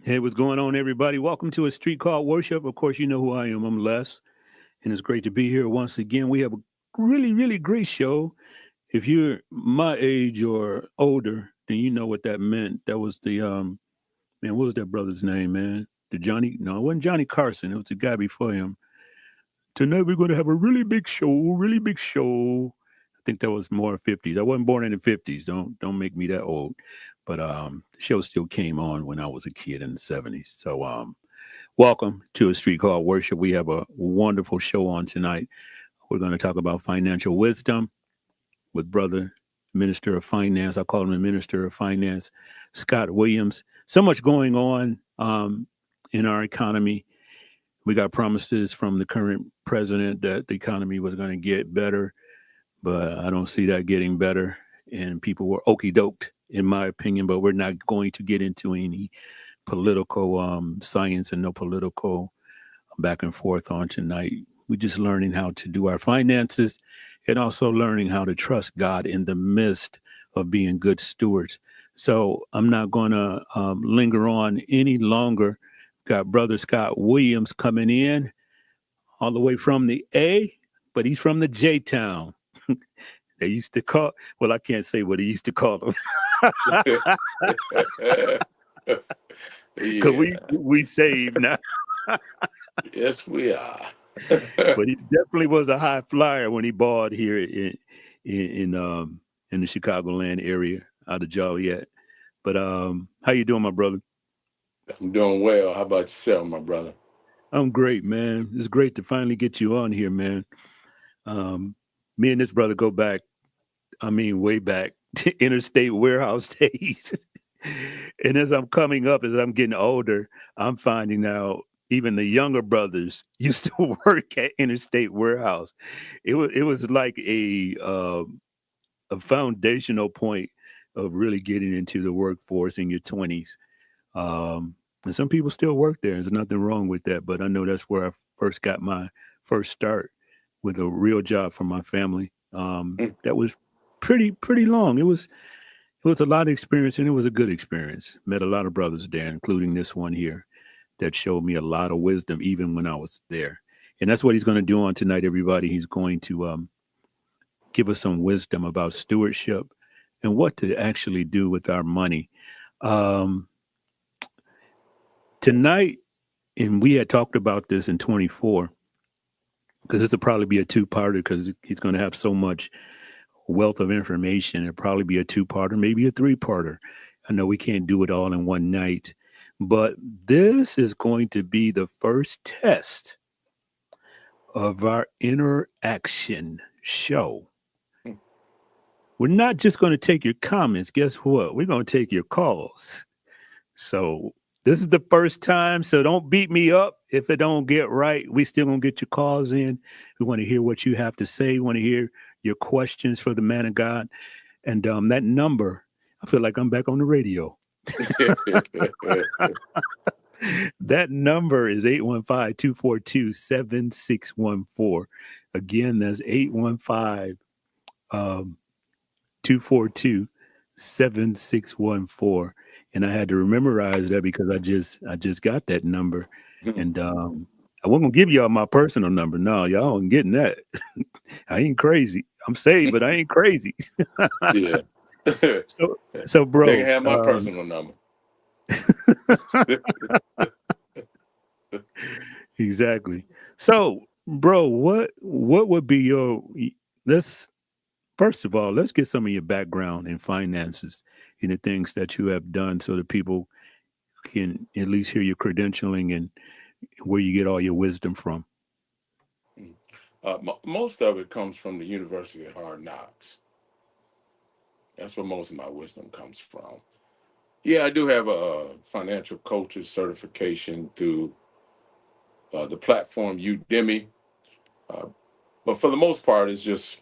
Hey, what's going on, everybody? Welcome to A Street Called Worship. Of course, you know who I am. I'm Les, and it's great to be here once again. We have a really, really great show. If you're my age or older, then you know what that meant. That was the man. What was that brother's name, man? The Johnny? No, it wasn't Johnny Carson. It was the guy before him. Tonight we're going to have a really big show. Really big show. I think that was more 50s. I wasn't born in the 50s. Don't make me that old. But the show still came on when I was a kid in the 70s. So welcome to A Street Called Worship. We have a wonderful show on tonight. We're going to talk about financial wisdom with Brother Minister of Finance. I call him the Minister of Finance, Scott Williams. So much going on in our economy. We got promises from the current president that the economy was going to get better, but I don't see that getting better. And people were okey doked, in my opinion, but we're not going to get into any political science and no political back and forth on tonight. We're just learning how to do our finances and also learning how to trust God in the midst of being good stewards. So I'm not going to linger on any longer. Got Brother Scott Williams coming in all the way from the A, but he's from the J Town. They used to call, well, I can't say what he used to call them because Yeah, we save now. yes, we are. But he definitely was a high flyer when he balled here in the Chicagoland area out of Joliet. But how you doing, my brother? I'm doing well. How about yourself, my brother? I'm great, man. It's great to finally get you on here, man. Um, Me and this brother go back. I mean, way back to interstate warehouse days. And as I'm coming up, as I'm getting older, I'm finding out even the younger brothers used to work at interstate warehouse. It was like a foundational point of really getting into the workforce in your 20s. And some people still work there. There's nothing wrong with that. But I know that's where I first got my first start with a real job for my family. Mm. That was pretty long. It was a lot of experience, and it was a good experience. Met a lot of brothers there, including this one here, that showed me a lot of wisdom even when I was there. And that's what he's going to do on tonight, everybody. He's going to give us some wisdom about stewardship and what to actually do with our money. Um, Tonight, and we had talked about this in 24, because this will probably be a two-parter because he's going to have so much wealth of information. It'll probably be a two-parter, maybe a three-parter. I know we can't do it all in one night, but this is going to be the first test of our interaction show. Mm. We're not just going to take your comments. Guess what? We're going to take your calls. So this is the first time. So don't beat me up if it don't get right. We still gonna get your calls in. We want to hear what you have to say. We want to hear your questions for the man of God. And that number, I feel like I'm back on the radio. That number is 815-242-7614. Again, that's 815 um, 242-7614. And I had to memorize that because I just got that number. And I wasn't gonna give y'all my personal number. No, y'all ain't getting that. I ain't crazy. I'm saved, but I ain't crazy. Yeah. so so They can bro, have my personal number. exactly. So, bro, what would be your let's first of all, let's get some of your background in finances and the things that you have done so that people can at least hear your credentialing and where you get all your wisdom from. Mm. Most of it comes from the University of Hard Knocks. That's where most of my wisdom comes from. Yeah, I do have a financial coaches certification through the platform Udemy. Uh, but for the most part, it's just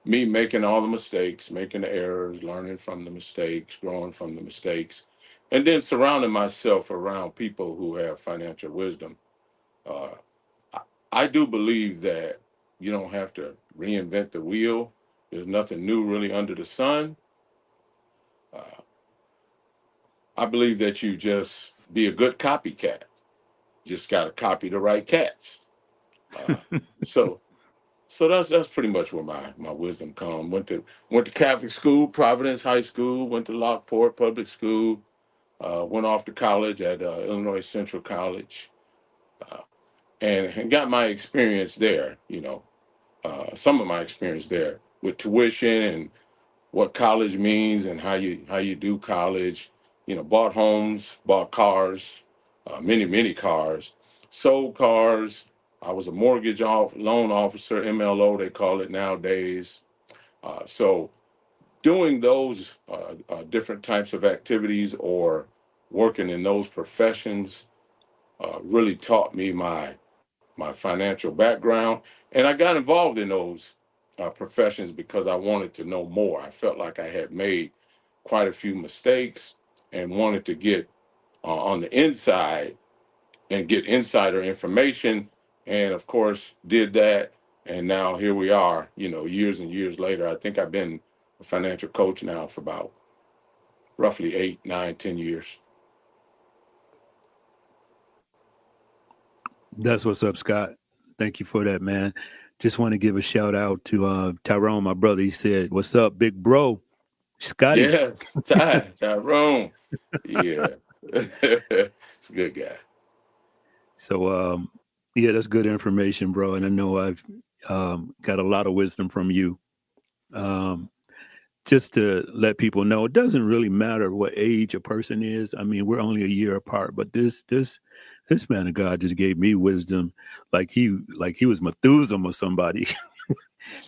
me making all the mistakes, making the errors, learning from the mistakes, growing from the mistakes, and then surrounding myself around people who have financial wisdom. Uh, I, I do believe that you don't have to reinvent the wheel. There's nothing new really under the sun. Uh, I believe that you just be a good copycat. Just got to copy the right cats. Uh, so so that's pretty much where my wisdom come. Went to Catholic school, Providence High School. Went to Lockport Public School. Went off to college at Illinois Central College, uh, and got my experience there. Some of my experience there with tuition and what college means and how you do college. Bought homes, bought cars, many cars, sold cars. I was a loan officer, MLO they call it nowadays. So doing those different types of activities or working in those professions really taught me my financial background, and I got involved in those professions because I wanted to know more. I felt like I had made quite a few mistakes and wanted to get on the inside and get insider information, and of course did that. And now here we are, years and years later. I think I've been a financial coach now for about roughly 8, 9, 10 years. That's what's up, Scott. Thank you for that, man. Just want to give a shout out to Tyrone, my brother. He said, "What's up, big bro, Scotty?" Yes, Tyrone. Yeah. It's a good guy. So, yeah, that's good information, bro. And I know I've got a lot of wisdom from you. Um, just to let people know, it doesn't really matter what age a person is. I mean, we're only a year apart, but this man of God just gave me wisdom, like he was Methuselah or somebody,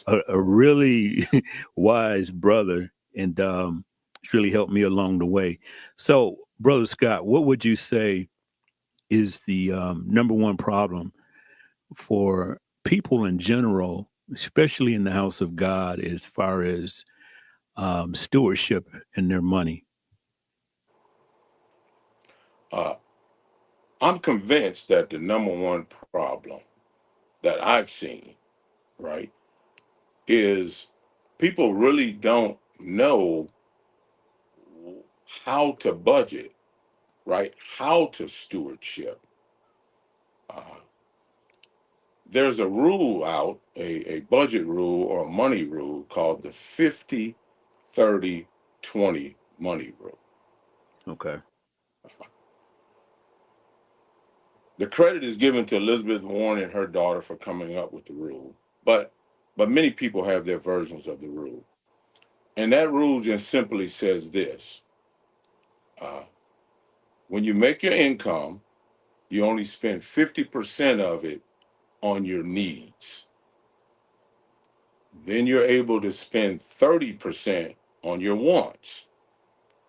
a really wise brother, and it's really helped me along the way. So, brother Scott, what would you say is the number one problem for people in general, especially in the house of God, as far as stewardship in their money? Uh, I'm convinced that the number one problem that I've seen, right, is people really don't know how to budget, right? How to stewardship. Uh, there's a rule out, a budget rule or a money rule called the 50-30-20 money rule. Okay. The credit is given to Elizabeth Warren and her daughter for coming up with the rule, but many people have their versions of the rule. And that rule just simply says this: uh, when you make your income, you only spend 50% of it on your needs. Then you're able to spend 30% on your wants.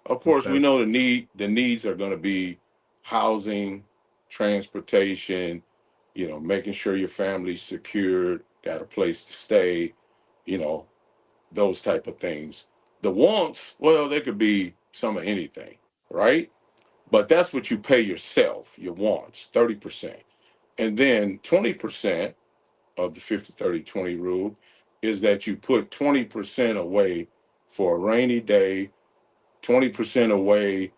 Of course, we Okay. know the needs are going to be housing, transportation, making sure your family's secured, got a place to stay, you know, those type of things. The wants, well, they could be some of anything, right? But that's what you pay yourself, your wants, 30%. And then 20% of the 50-30-20 rule is that you put 20% away for a rainy day, 20% away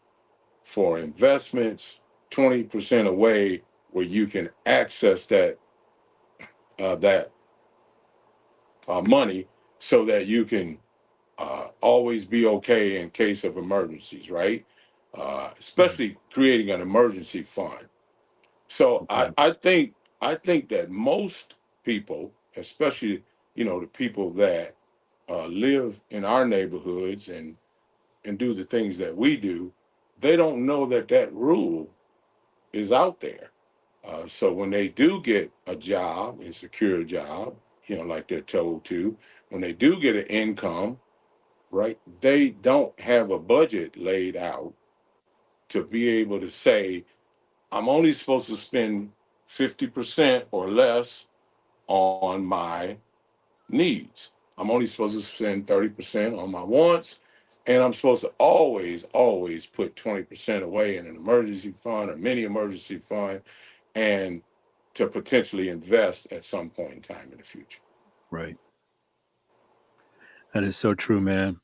for investments, 20% away where you can access that money so that you can always be okay in case of emergencies, right? Right. Especially creating an emergency fund. So I, Okay. I think I think that most people, especially the people that live in our neighborhoods and do the things that we do, they don't know that that rule is out there. So when they do get a job and secure a job, like they're told to, when they do get an income, right, they don't have a budget laid out to be able to say, I'm only supposed to spend 50% or less on my needs. I'm only supposed to spend 30% on my wants. And I'm supposed to always put 20% away in an emergency fund or mini emergency fund and to potentially invest at some point in time in the future. Right. That is so true, man.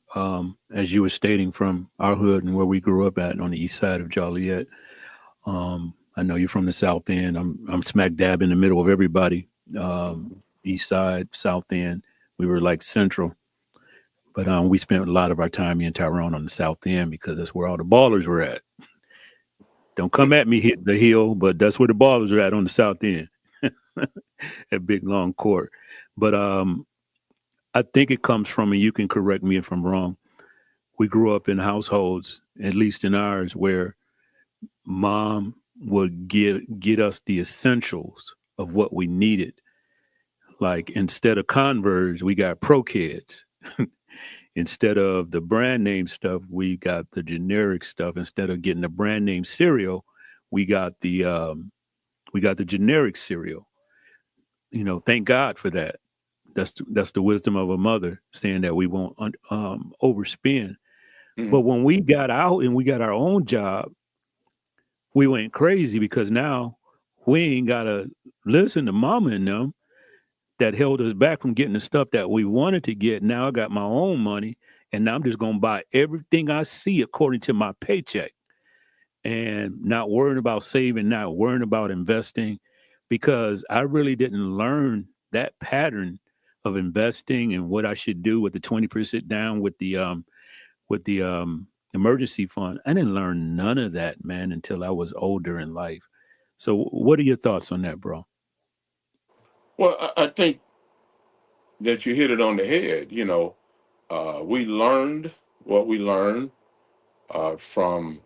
As you were stating, from our hood and where we grew up at on the east side of Joliet, I know you're from the South End. I'm smack dab in the middle of everybody. Mhm. East Side, South End. We were like central, but we spent a lot of our time, me and Tyrone, on the South End because that's where all the ballers were at. Don't come at me hit the hill, but that's where the ballers are at on the South End, that big long court. But I think it comes from, and you can correct me if I'm wrong. We grew up in households, at least in ours, where mom would get us the essentials of what we needed. Like instead of Converse, we got Pro Kids. Instead of the brand name stuff, we got the generic stuff. Instead of getting the brand name cereal, we got the generic cereal. Thank God for that. That's the wisdom of a mother saying that we won't overspend. But Mhm. when we got out and we got our own job, we went crazy because now we ain't gotta listen to mama and them that held us back from getting the stuff that we wanted to get. Now I got my own money, and now I'm just gonna buy everything I see according to my paycheck, and not worrying about saving, not worrying about investing, because I really didn't learn that pattern of investing and what I should do with the 20% down with the emergency fund. I didn't learn none of that, man, until I was older in life. So, what are your thoughts on that, bro? Well, I think that you hit it on the head. We learned what we learned from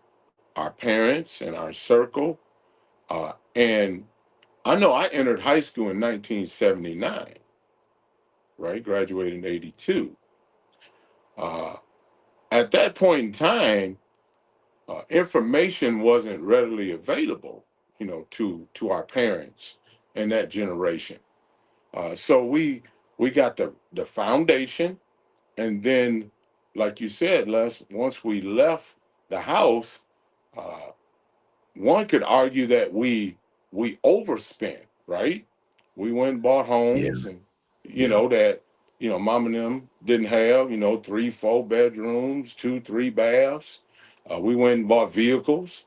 our parents and our circle. And I know I entered high school in 1979, right? Graduated in 82. Uh, at that point in time, information wasn't readily available, to our parents and that generation. So we got the foundation, and then, like you said, Les, once we left the house, uh, one could argue that we overspent, right? We went and bought Yeah, homes, and yeah, that mom and them didn't have, three, four bedrooms, two, three baths. We went and bought vehicles,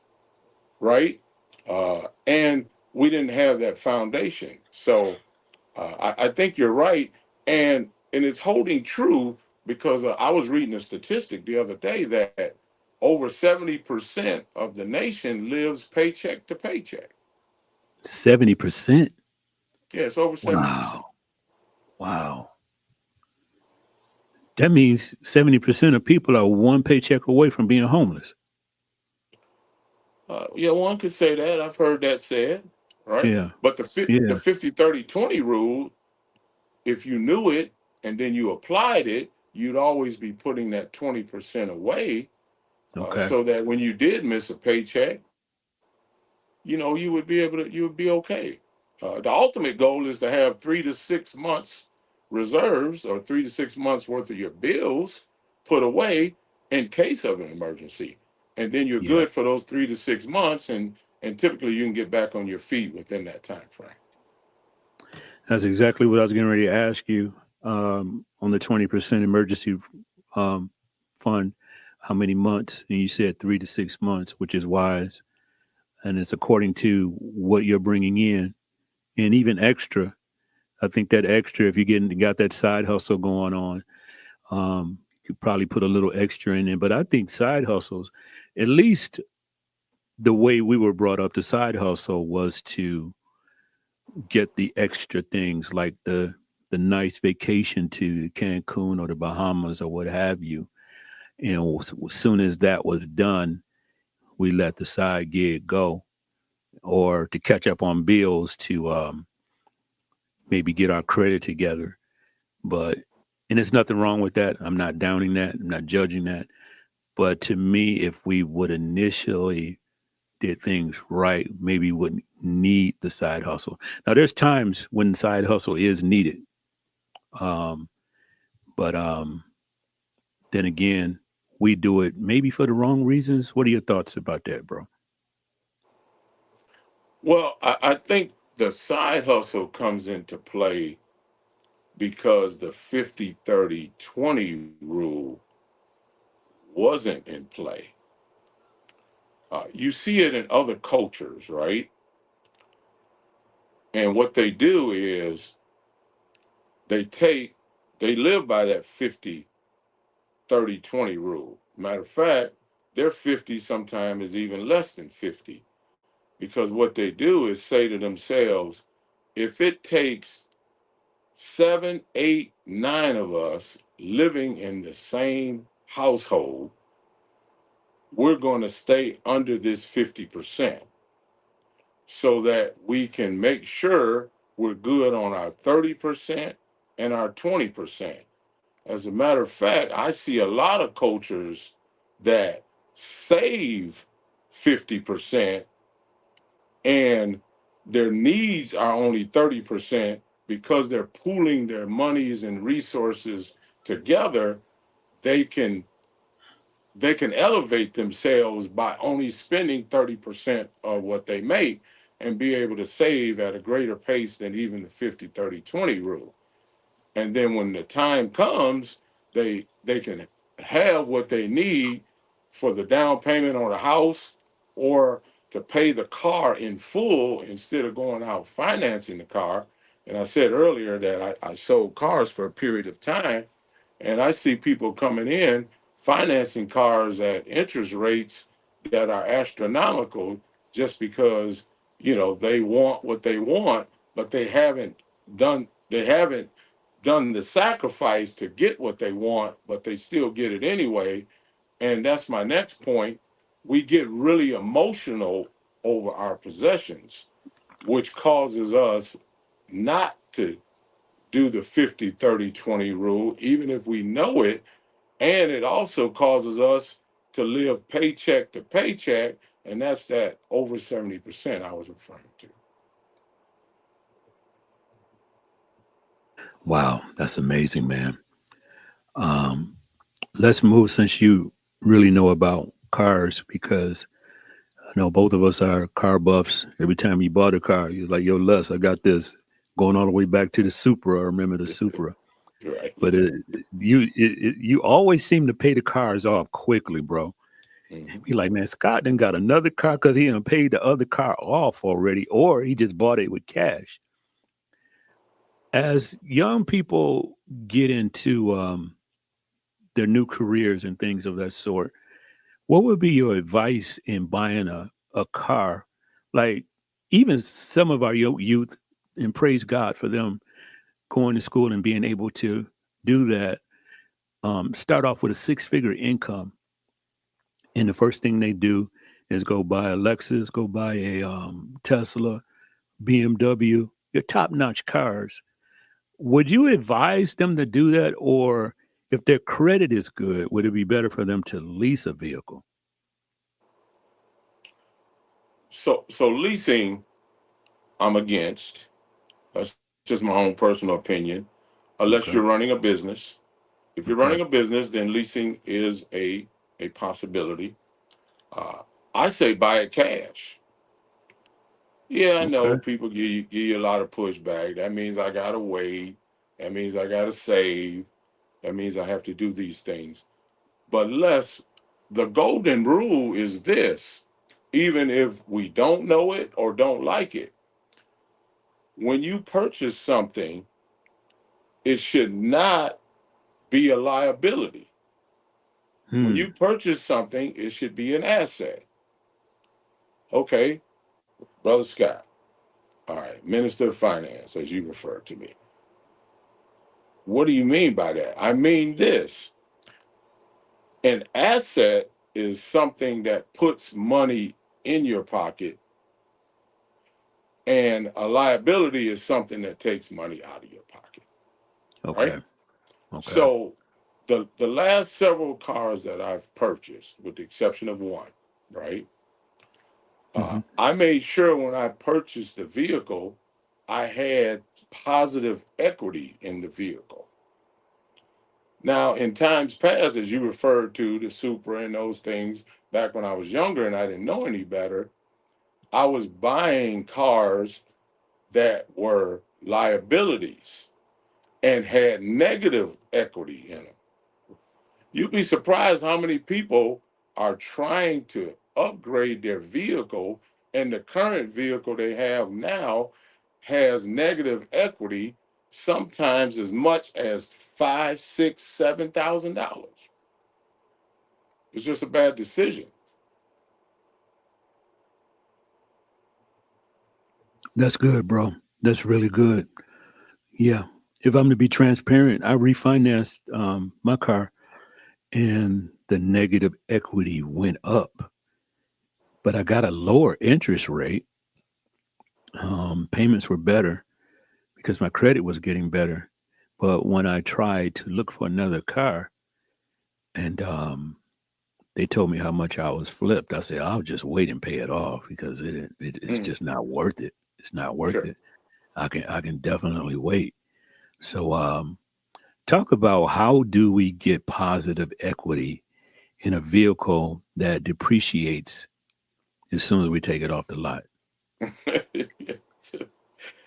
right? And we didn't have that foundation. So I think you're right, and it's holding true because I was reading a statistic the other day that over 70% of the nation lives paycheck to paycheck. 70%. Yeah, it's over 70%. Wow, wow. That means 70% of people are one paycheck away from being homeless. Yeah, one could say that. I've heard that said, right? Yeah, But the yeah. 50/30/20 rule, if you knew it and then you applied it, you'd always be putting that 20% away, Okay. so that when you did miss a paycheck, you would be okay. The ultimate goal is to have 3 to 6 months reserves, or 3 to 6 months worth of your bills put away in case of an emergency, and then you're Yeah. good for those 3 to 6 months, and typically you can get back on your feet within that time frame. That's exactly what I was getting ready to ask you. On the 20% emergency um, fund, how many months? And you said 3 to 6 months, which is wise. And it's according to what you're bringing in. And even extra, I think that extra, if you got that side hustle going on, you probably put a little extra in there. But I think side hustles, at least the way we were brought up, the side hustle was to get the extra things like the nice vacation to Cancun or the Bahamas or what have you. And as soon as that was done, we let the side gig go, or to catch up on bills to maybe get our credit together. But and there's nothing wrong with that. I'm not downing that. I'm not judging that. But to me, if we would initially did things right, maybe wouldn't need the side hustle. Now, there's times when side hustle is needed. Um, but then again, we do it maybe for the wrong reasons. What are your thoughts about that, bro? Well, I think the side hustle comes into play because the 50/30/20 rule wasn't in play. You see it in other cultures, right? And what they do is they take, they live by that 50-30-20 rule. Matter of fact, their 50 sometimes is even less than 50, because what they do is say to themselves, if it takes seven, eight, nine of us living in the same household, we're going to stay under this 50% so that we can make sure we're good on our 30% and our 20%. As a matter of fact, I see a lot of cultures that save 50% and their needs are only 30% because they're pooling their monies and resources together. They can they can elevate themselves by only spending 30% of what they make and be able to save at a greater pace than even the 50-30-20 rule. And then when the time comes, they can have what they need for the down payment on the house or to pay the car in full instead of going out financing the car. And I said earlier that I sold cars for a period of time, and I see people coming in financing cars at interest rates that are astronomical just because, they want what they want, but they haven't done the sacrifice to get what they want, but they still get it anyway. And that's my next point. We get really emotional over our possessions, which causes us not to do the 50-30-20 rule, even if we know it. And it also causes us to live paycheck to paycheck. And that's that over 70% I was referring to. Wow, that's amazing, man. Um, let's move since you really know about cars because I know both of us are car buffs. Every time you bought a car, you're like, yo, Les, I got this. Going all the way back to the Supra. I remember the Supra. Right. But you always seem to pay the cars off quickly, bro. Hmm. Be like, man, Scott done got another car because he done paid the other car off already, or he just bought it with cash. As young people get into their new careers and things of that sort, what would be your advice in buying a car? Like even some of our youth, and praise God for them going to school and being able to do that. Start off with a six-figure income, and the first thing they do is go buy a Lexus, go buy a Tesla, BMW, your top-notch cars. Would you advise them to do that, or if their credit is good, would it be better for them to lease a vehicle? So leasing, I'm against. That's just my own personal opinion. Unless you're Okay. running a business. If you're Okay. running a business, then leasing is a possibility. Uh, I say buy it cash. Yeah, I know Okay. people give you a lot of pushback. That means I gotta wait. That means I gotta save. That means I have to do these things. But the golden rule is this: even if we don't know it or don't like it, when you purchase something, it should not be a liability. When Hmm. you purchase something, it should be an asset. Okay, Brother Scott. All right, Minister of Finance, as you refer to me. What do you mean by that? I mean this: an asset is something that puts money in your pocket, and a liability is something that takes money out of your pocket, right? Okay. Okay. So the last several cars that I've purchased, with the exception of one, right? Hmm. I made sure when I purchased the vehicle, I had positive equity in the vehicle. Now, in times past, as you referred to the Supra and those things, back when I was younger and I didn't know any better, I was buying cars that were liabilities and had negative equity in them. You'd be surprised how many people are trying to upgrade their vehicle, and the current vehicle they have now has negative equity, sometimes as much as five, six, $7,000. It's just a bad decision. That's good, bro. That's really good. Yeah. If I'm to be transparent, I refinanced my car and the negative equity went up, but I got a lower interest rate. Payments were better because my credit was getting better. But when I tried to look for another car and they told me how much I was flipped, I said, I'll just wait and pay it off because it's Mm, just not worth it. It's not worth sure. it. I can definitely wait. So talk about how do we get positive equity in a vehicle that depreciates as soon as we take it off the lot?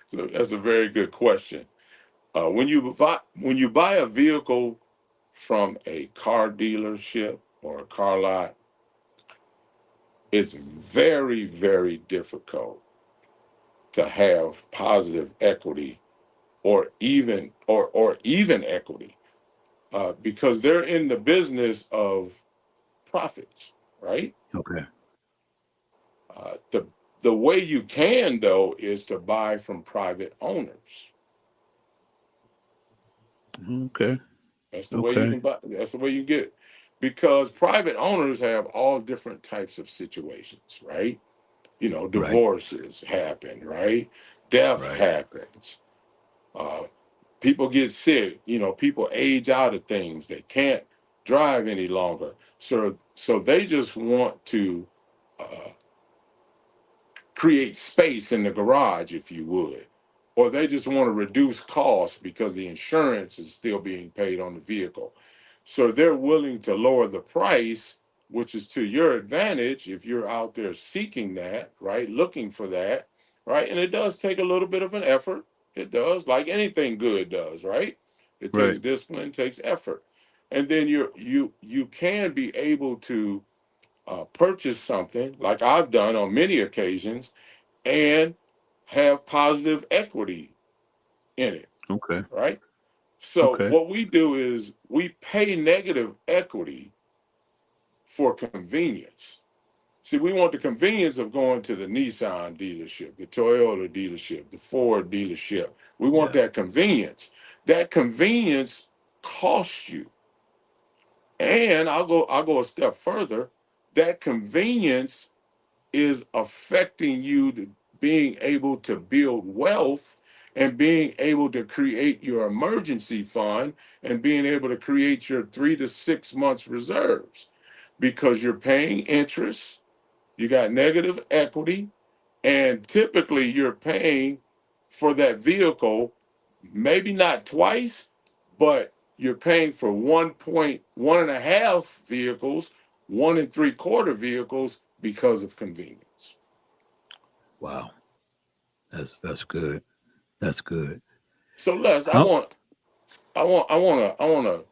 So that's a very good question. When you buy a vehicle from a car dealership or a car lot, it's very, very difficult to have positive equity or even equity, because they're in the business of profits, right? Okay. The way you can, though, is to buy from private owners. Okay. That's the way you Okay. can buy. That's the way you get, because private owners have all different types of situations, right? Right. Divorces happen, right? Death Right. happens. Uh, People get sick. People age out of things. They can't drive any longer. So they just want to uh, create space in the garage, if you would, or they just want to reduce costs because the insurance is still being paid on the vehicle. So they're willing to lower the price, which is to your advantage if you're out there seeking that, right? Looking for that, right? And it does take a little bit of an effort. It does, like anything good does, right? It takes Right. discipline, takes effort. And then you can be able to purchase something like I've done on many occasions and have positive equity in it, Okay. right? So Okay. what we do is we pay negative equity for convenience. See, we want the convenience of going to the Nissan dealership, the Toyota dealership, the Ford dealership. We want Yeah. that convenience. That convenience costs you. And I'll go a step further. That convenience is affecting you to being able to build wealth and being able to create your emergency fund and being able to create your 3 to 6 months reserves, because you're paying interest, you got negative equity, and typically you're paying for that vehicle, maybe not twice, but you're paying for 1.1.5 vehicles, 1 and 3/4 vehicles, because of convenience. Wow. That's good. That's good. So Les, I How? want I want I want to I want to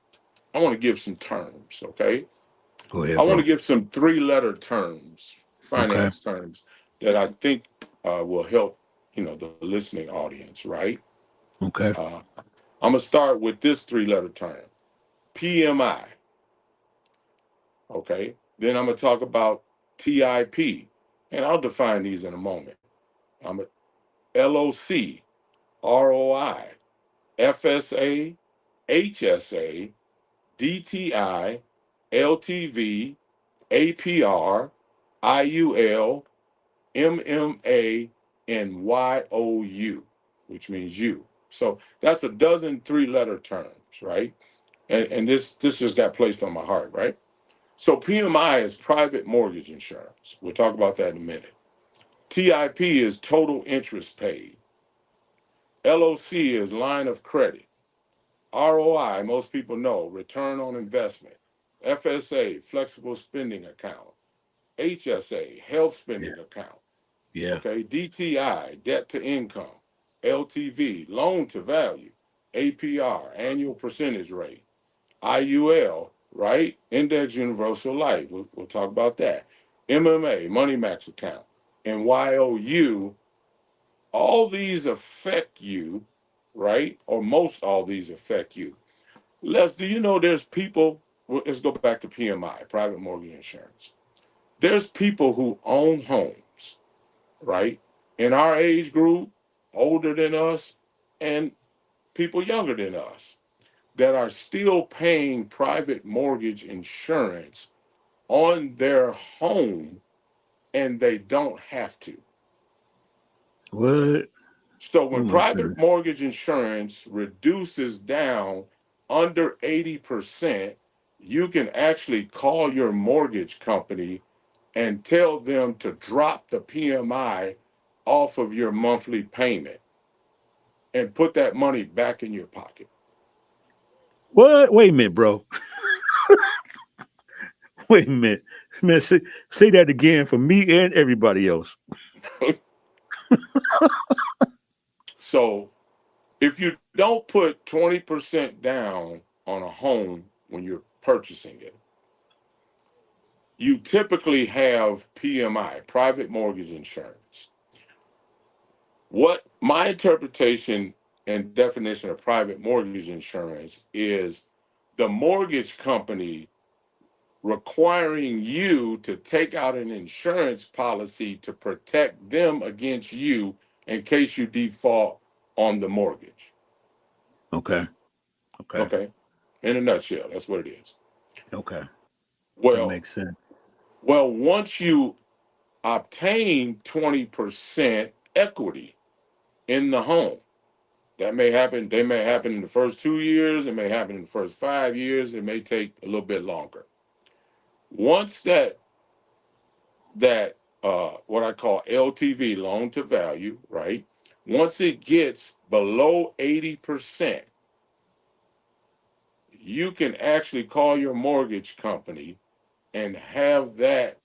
I want to give some terms, okay? Go I ahead, want to bro. give some three-letter terms, Okay. finance terms, that I think will help, the listening audience, right? Okay. Uh, I'm gonna start with this three-letter term, PMI. Okay. Then I'm gonna talk about TIP, and I'll define these in a moment. I'm a LOC, ROI, FSA, HSA, DTI, LTV, APR, IUL, MMA, and YOU, which means you. So that's a dozen three-letter terms, right? And this just got placed on my heart, right? So PMI is private mortgage insurance. We'll talk about that in a minute. TIP is total interest paid. LOC is line of credit. ROI, most people know, return on investment. FSA, flexible spending account. HSA, health Yeah. spending account. Yeah. Okay, DTI, debt to income. LTV, loan to value. APR, annual percentage rate. IUL, right? Index Universal Life. We'll talk about that. MMA, Money Max account, and YOU, all these affect you, right? Or most all these affect you. Les, do you know there's people, well, let's go back to PMI, private mortgage insurance. There's people who own homes, right? In our age group, older than us, and people younger than us that are still paying private mortgage insurance on their home and they don't have to. What? So Oh when my private goodness. mortgage insurance reduces down under 80%, you can actually call your mortgage company and tell them to drop the PMI off of your monthly payment and put that money back in your pocket. What? Wait a minute, bro. Wait a minute. Man, say that again for me and everybody else. So if you don't put 20% down on a home when you're purchasing it, you typically have PMI, private mortgage insurance. What my interpretation and definition of private mortgage insurance is the mortgage company requiring you to take out an insurance policy to protect them against you in case you default on the mortgage. Okay. Okay. Okay. In a nutshell, that's what it is. Okay. That Well, makes sense. once you obtain 20% equity in the home, that may happen. They may happen in the first 2 years. It may happen in the first 5 years. It may take a little bit longer. Once that what I call LTV, loan to value, right? Once it gets below 80%, you can actually call your mortgage company and have that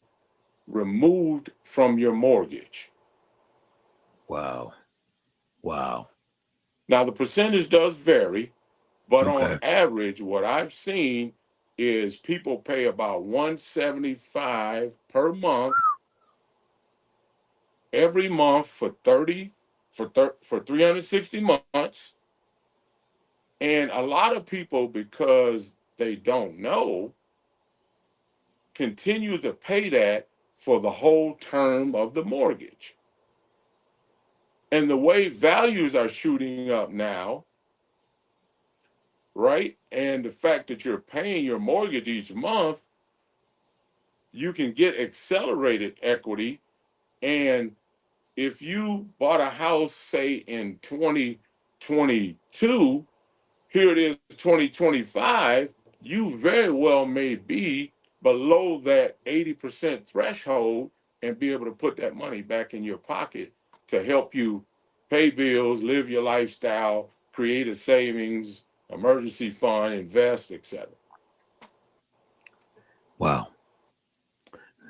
removed from your mortgage. Wow. Wow. Now the percentage does vary, but on Okay. average, what I've seen is people pay about 175 per month every month for 30 for 360 months. And a lot of people, because they don't know, continue to pay that for the whole term of the mortgage. And the way values are shooting up now, right? And the fact that you're paying your mortgage each month, you can get accelerated equity. And if you bought a house, say in 2022, here it is 2025, you very well may be below that 80% threshold and be able to put that money back in your pocket to help you pay bills, live your lifestyle, create a savings, emergency fund, invest, etc. Wow.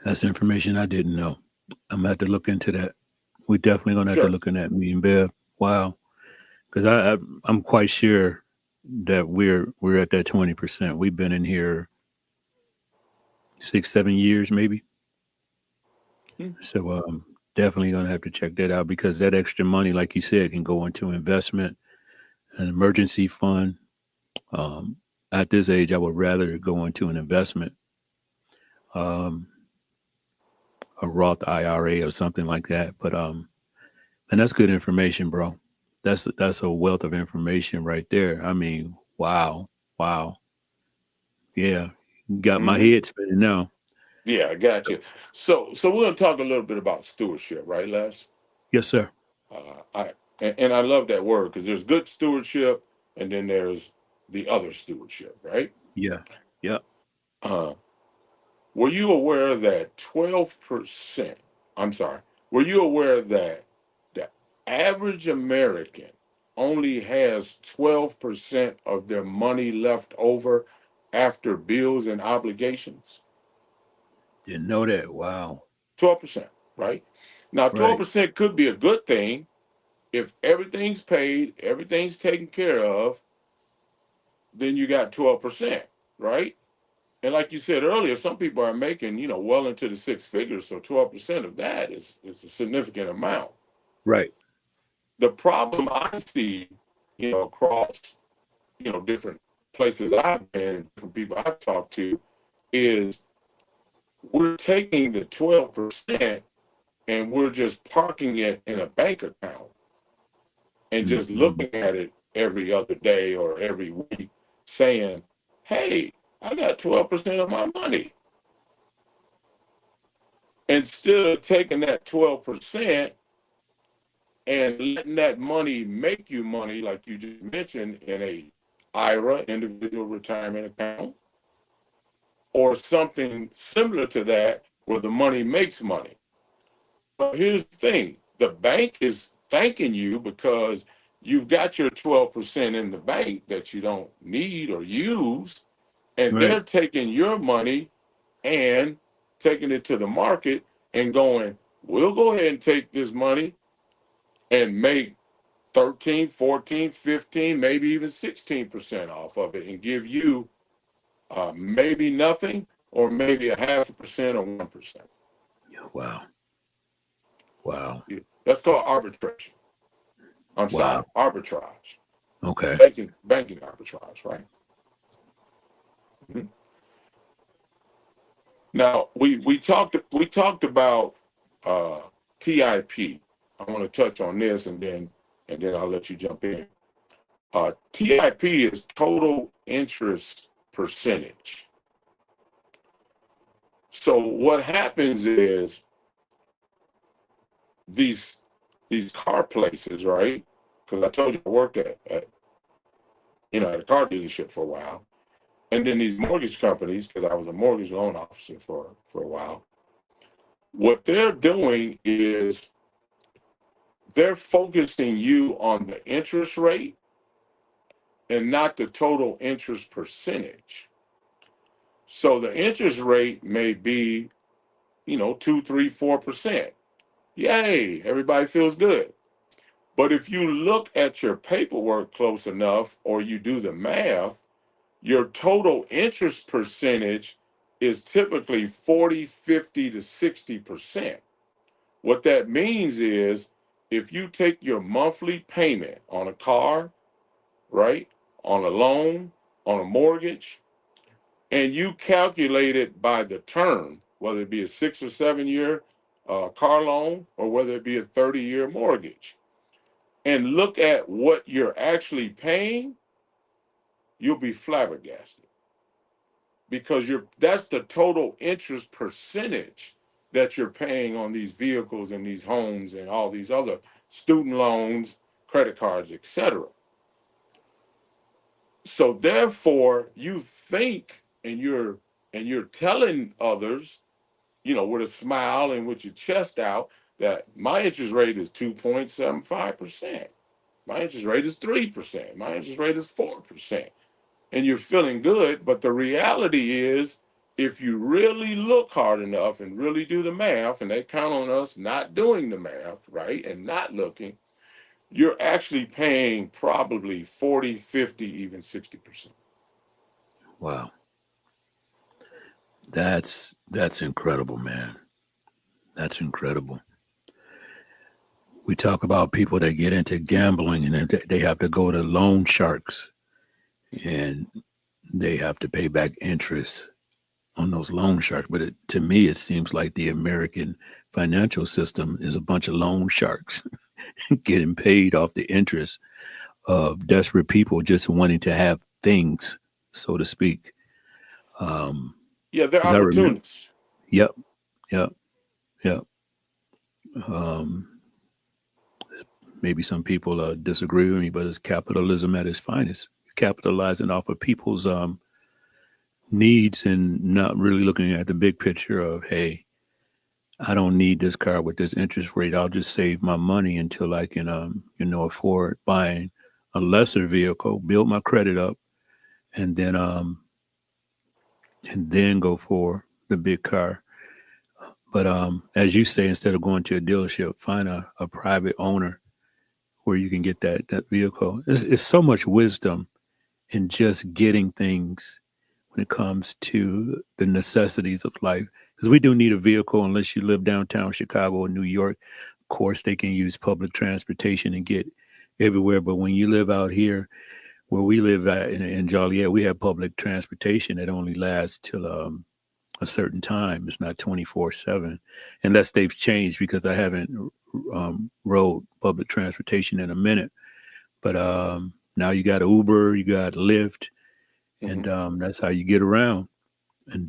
That's information I didn't know. I'm gonna have to look into that. We're definitely gonna have to Sure. look into that. Me and Bev. Wow. Because I'm quite sure that we're at that 20%. We've been in here 6 7 years maybe. Hmm. So definitely gonna have to check that out because that extra money, like you said, can go into investment, an emergency fund. Um, at this age, I would rather go into an investment, um, a Roth IRA or something like that. But and that's good information, bro. That's a wealth of information right there. I mean, wow, wow, yeah, got my Hmm. head spinning now. Yeah, I got So, you. So we're going to talk a little bit about stewardship, right, Les? yes, sir. I and I love that word because there's good stewardship and then there's the other stewardship, right? Yeah, yeah. Uh, were you aware that 12%, I'm sorry, were you aware that the average American only has 12% of their money left over after bills and obligations? Didn't know that. Wow. 12%, right? Now, Right. 12% could be a good thing if everything's paid, everything's taken care of, then you got 12%, right? And like you said earlier, some people are making, well into the six figures. So 12% of that is a significant amount. Right. The problem I see, across, different places I've been, different people I've talked to, is we're taking the 12% and we're just parking it in a bank account and just Mm-hmm. looking at it every other day or every week saying, hey, I got 12% of my money. Instead of taking that 12% and letting that money make you money, like you just mentioned, in a IRA, individual retirement account, or something similar to that where the money makes money. But here's the thing, the bank is thanking you because you've got your 12% in the bank that you don't need or use, and Right. they're taking your money and taking it to the market and going, we'll go ahead and take this money and make 13, 14, 15, maybe even 16% off of it and give you maybe nothing or maybe a half a percent or 1%. Wow. Wow. Yeah, that's called arbitration. I'm Wow. sorry, arbitrage. Okay. Banking arbitrage, right? Mhm. Now we talked about uh, TIP. I want to touch on this and then I'll let you jump in. TIP is total interest percentage. So what happens is these these car places, right? Because I told you I worked at a car dealership for a while, and then these mortgage companies, because I was a mortgage loan officer for a while. What they're doing is they're focusing you on the interest rate and not the total interest percentage. So the interest rate may be, 2, 3, 4%. Yay, everybody feels good. But if you look at your paperwork close enough or you do the math, your total interest percentage is typically 40, 50 to 60%. What that means is if you take your monthly payment on a car, right, on a loan, on a mortgage, and you calculate it by the term, whether it be a 6 or 7 year car loan or whether it be a 30-year mortgage, and look at what you're actually paying, you'll be flabbergasted because that's the total interest percentage that you're paying on these vehicles and these homes and all these other student loans, credit cards, etc. So therefore, you think and you're telling others, with a smile and with your chest out, that my interest rate is 2.75%. My interest rate is 3%. My interest rate is 4%. And you're feeling good. But the reality is, if you really look hard enough and really do the math, and they count on us not doing the math, right, and not looking, you're actually paying probably 40, 50, even 60%. Wow. That's incredible, man. That's incredible. We talk about people that get into gambling and they have to go to loan sharks and they have to pay back interest on those loan sharks. But to me, it seems like the American financial system is a bunch of loan sharks getting paid off the interest of desperate people just wanting to have things, so to speak. Um, Yeah, they're because I remember, opportunists. yep, yep, yep. Um, Maybe some people disagree with me, but it's capitalism at its finest. Capitalizing off of people's needs and not really looking at the big picture of, hey, I don't need this car with this interest rate. I'll just save my money until I can, afford buying a lesser vehicle, build my credit up, and then go for the big car. But as you say, instead of going to a dealership, find a private owner where you can get that vehicle. It's so much wisdom in just getting things when it comes to the necessities of life. Because we do need a vehicle unless you live downtown Chicago or New York. Of course, they can use public transportation and get everywhere. But when you live out here, where we live at in Joliet, we have public transportation that only lasts till a certain time. It's not 24/7, unless they've changed because I haven't rode public transportation in a minute. But now you got Uber, you got Lyft, and Hmm. that's how you get around. And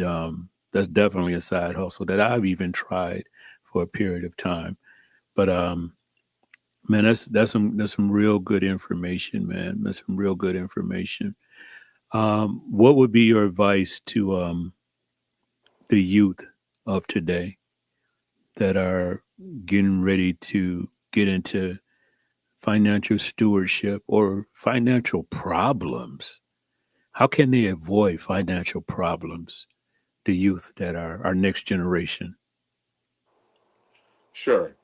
that's definitely a side hustle that I've even tried for a period of time. But man, that's some real good information, man. That's some real good information. What would be your advice to the youth of today that are getting ready to get into financial stewardship or financial problems? How can they avoid financial problems? The youth that are our next generation. Sure.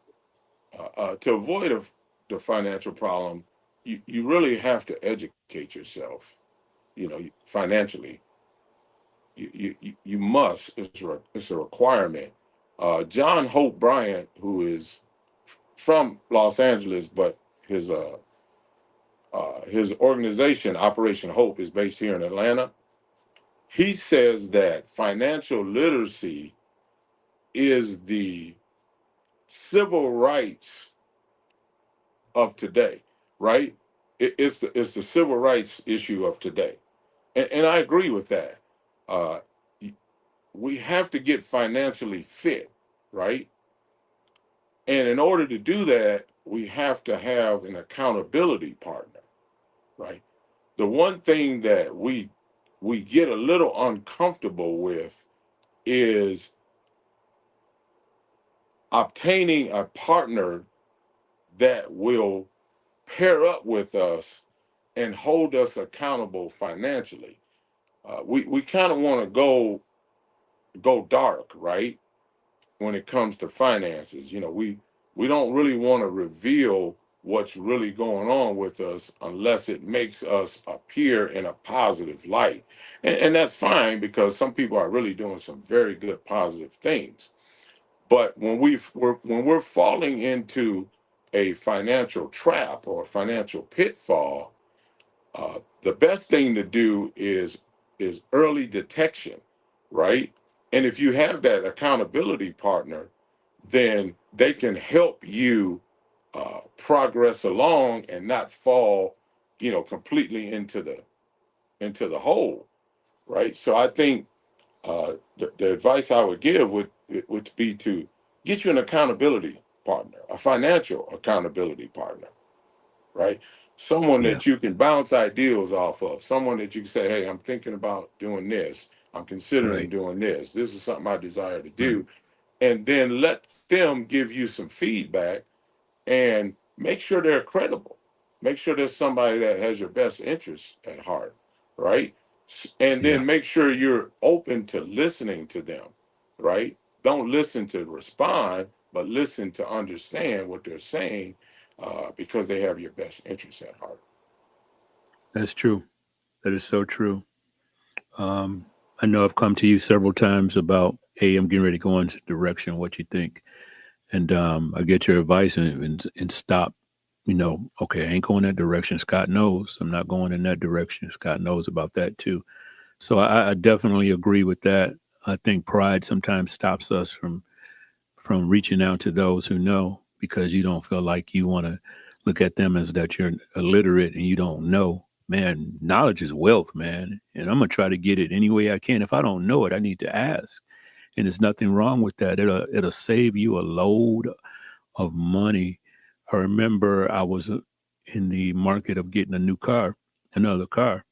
To avoid the financial problem, you really have to educate yourself. Financially, you must. It's a requirement. John Hope Bryant, who is from Los Angeles, but his uh, his organization, Operation Hope, is based here in Atlanta. He says that financial literacy is the civil rights of today, right? It's the civil rights issue of today, and I agree with that. Uh, we have to get financially fit, right? And in order to do that, we have to have an accountability partner, right? The one thing that we get a little uncomfortable with is obtaining a partner that will pair up with us and hold us accountable financially. We kind of want to go dark, right? When it comes to finances, we don't really want to reveal what's really going on with us unless it makes us appear in a positive light, and that's fine because some people are really doing some very good positive things. But when we're falling into a financial trap or a financial pitfall, the best thing to do is early detection, right? And if you have that accountability partner, then they can help you progress along and not fall, completely into the hole, right? So I think the advice I would give would be to get you an accountability partner, a financial accountability partner, right? Someone Yeah, that you can bounce ideals off of, someone that you can say, hey, I'm thinking about doing this. I'm considering right, doing this. This is something I desire to right. do. And then let them give you some feedback and make sure they're credible. Make sure there's somebody that has your best interests at heart, right? And Yeah, then make sure you're open to listening to them, right? Don't listen to respond, but listen to understand what they're saying because they have your best interests at heart. that's true. That is so true. Um, I know I've come to you several times about, hey, I'm getting ready to go in this direction. What you think? And I get your advice and stop. Okay, I ain't going that direction. Scott knows I'm not going in that direction. Scott knows about that too. So I definitely agree with that. I think pride sometimes stops us from reaching out to those who know because you don't feel like you want to look at them as that you're illiterate and you don't know. Man, knowledge is wealth, man. And I'm gonna try to get it any way I can. If I don't know it, I need to ask. And there's nothing wrong with that. It'll save you a load of money. I remember I was in the market of getting a new car, another car,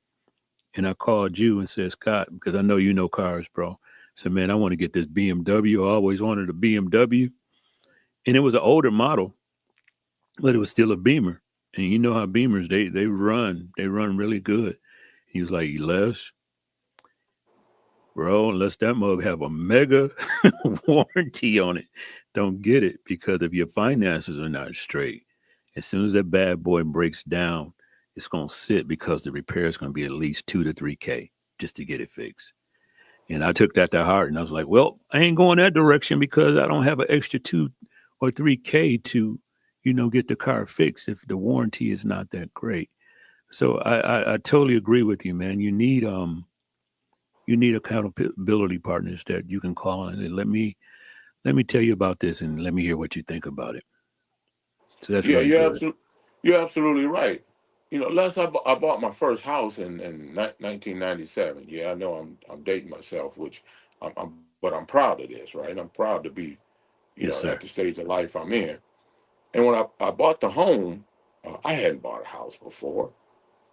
and I called you and said, Scott, because I know you know cars, bro. I said, man, I want to get this BMW. I always wanted a BMW. And it was an older model, but it was still a Beamer. And you know how Beamers they run really good. He was like, Les, bro, unless that mug have a mega warranty on it, don't get it because if your finances are not straight, as soon as that bad boy breaks down, it's gonna sit because the repair is gonna be at least 2 to 3K just to get it fixed. And I took that to heart, and I was like, well, I ain't going that direction because I don't have an extra 2 or 3K to, get the car fixed if the warranty is not that great. So I totally agree with you, man. You need accountability partners that you can call on and let me tell you about this and let me hear what you think about it. So that's Yeah, really good. you're absolutely right. Les, I bought my first house in 1997. Yeah, I know I'm dating myself, which but I'm proud of this, right? I'm proud to be, Yes, at the sir. stage of life I'm in. And when I bought the home, I hadn't bought a house before.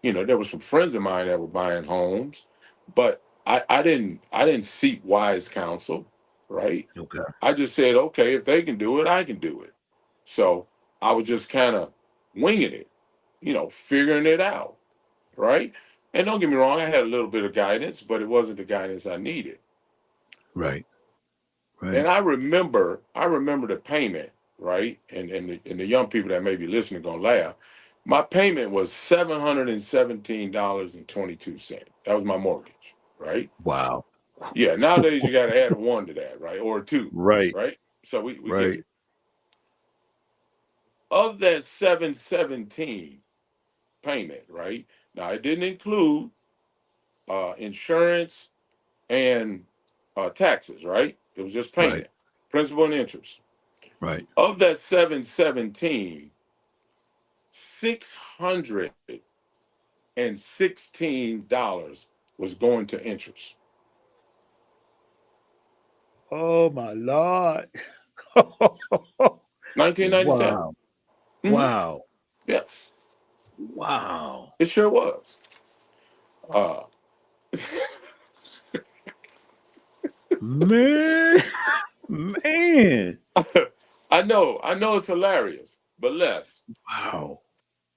There were some friends of mine that were buying homes, but I didn't seek wise counsel, right? Okay. I just said, okay, if they can do it, I can do it. So I was just kind of winging it, figuring it out, right? And don't get me wrong, I had a little bit of guidance, but it wasn't the guidance I needed. Right. And Right. I remember the payment, right? And the young people that may be listening gonna laugh. My payment was $717.22. That was my mortgage, right? Wow. Yeah, nowadays you gotta add a one to that, right? Or a two, Right. right? So we get Right. it. Of that 717 payment, right? Now it didn't include insurance and taxes, right? It was just Right. payment, principal and interest. Right. Of that 717, $616 was going to interest. Oh my Lord. 1997. Wow. Mm-hmm. Wow. Yeah, Wow. it sure was. Uh, Man. Man. I know it's hilarious, but Les, Wow.